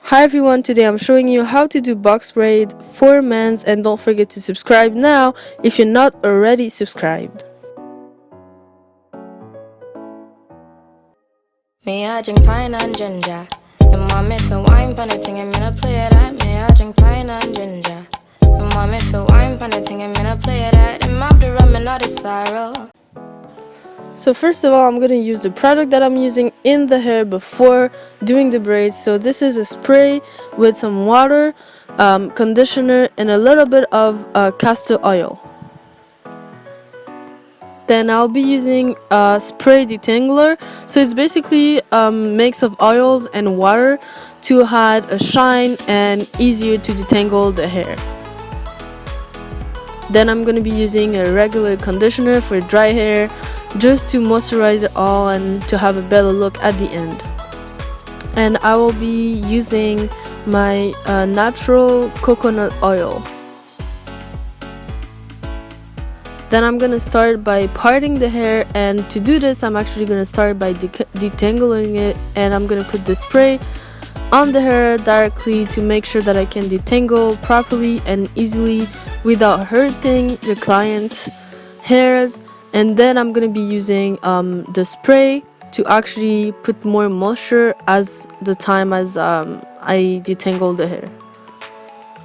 Hi everyone, today I'm showing you how to do box braid for men's, and don't forget to subscribe now if you're not already subscribed. Me, I drink pine and ginger. Your mommy feel wine pan a thing, I'm gonna play that. Me, I drink pine and ginger. Your mommy feel wine pan a thing, I'm gonna play that. And mouth the rum and all the sorrow. So first of all, I'm going to use the product that I'm using in the hair before doing the braids. So this is a spray with some water, conditioner, and a little bit of castor oil. Then I'll be using a spray detangler. So it's basically a mix of oils and water to add a shine and easier to detangle the hair. Then I'm going to be using a regular conditioner for dry hair, just to moisturize it all and to have a better look at the end. And I will be using my natural coconut oil. Then I'm gonna start by parting the hair, and to do this I'm actually gonna start by detangling it, and I'm gonna put the spray on the hair directly to make sure that I can detangle properly and easily without hurting the client's hairs. And then I'm gonna be using the spray to actually put more moisture as the time as I detangle the hair.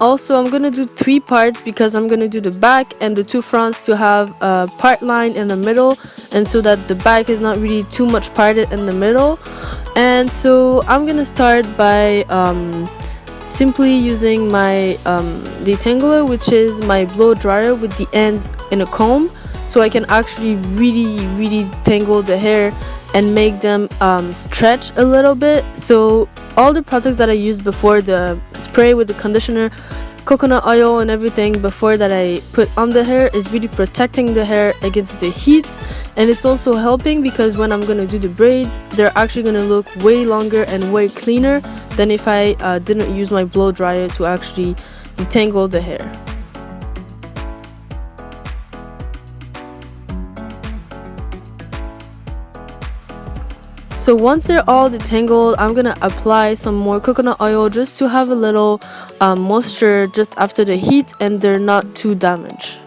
Also, I'm gonna do 3 parts because I'm gonna do the back and the 2 fronts to have a part line in the middle, and so that the back is not really too much parted in the middle. And so I'm gonna start by simply using my detangler, which is my blow dryer with the ends in a comb, so I can actually really tangle the hair and make them stretch a little bit. So all the products that I used before, the spray with the conditioner, coconut oil and everything before that I put on the hair, is really protecting the hair against the heat. And it's also helping because when I'm gonna do the braids, they're actually gonna look way longer and way cleaner than if I didn't use my blow dryer to actually detangle the hair. So once they're all detangled, I'm gonna apply some more coconut oil just to have a little moisture just after the heat and they're not too damaged.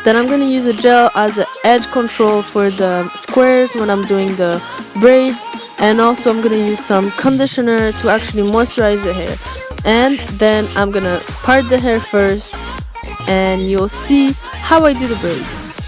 Then I'm going to use a gel as an edge control for the squares when I'm doing the braids. And also I'm going to use some conditioner to actually moisturize the hair. And then I'm going to part the hair first, and you'll see how I do the braids.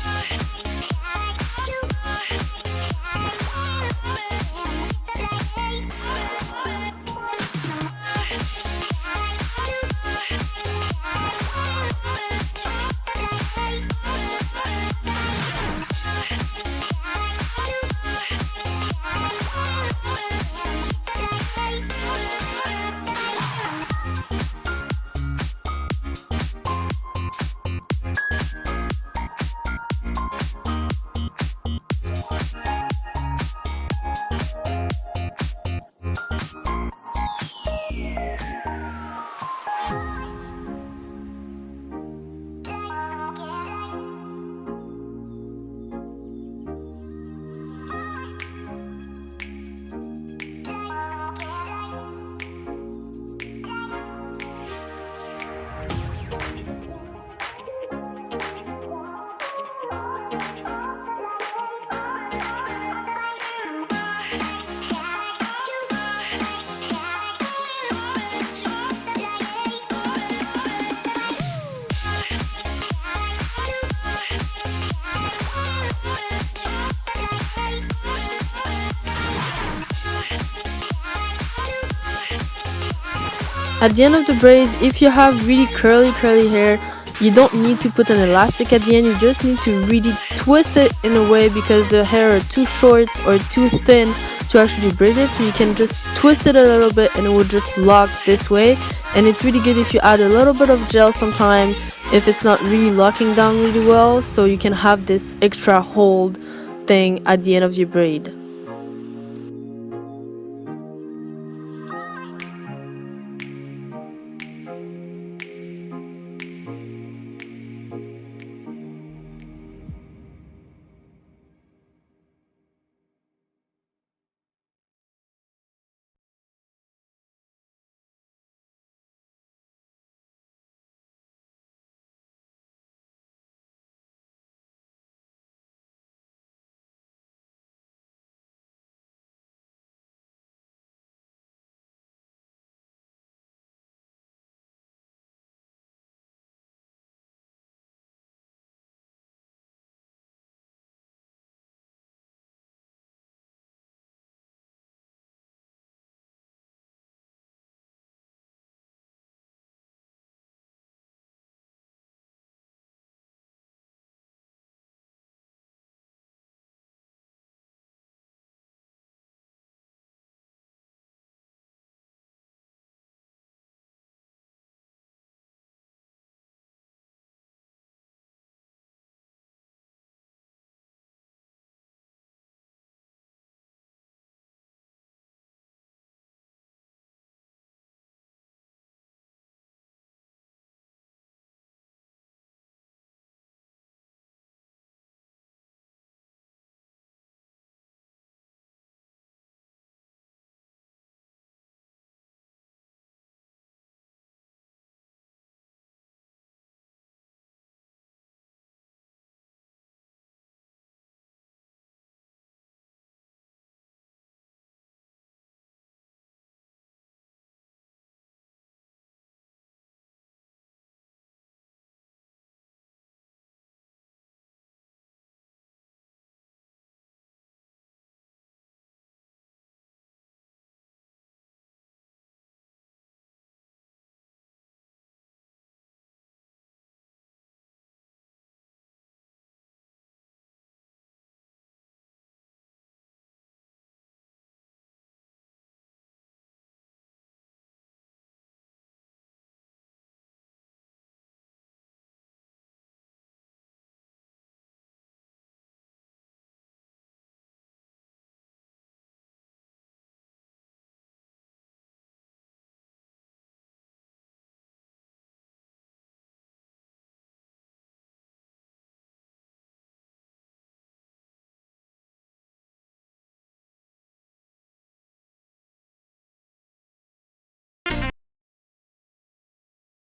At the end of the braids, if you have really curly hair, you don't need to put an elastic at the end. You just need to really twist it in a way, because the hair are too short or too thin to actually braid it. So you can just twist it a little bit and it will just lock this way. And it's really good if you add a little bit of gel sometime if it's not really locking down really well, so you can have this extra hold thing at the end of your braid.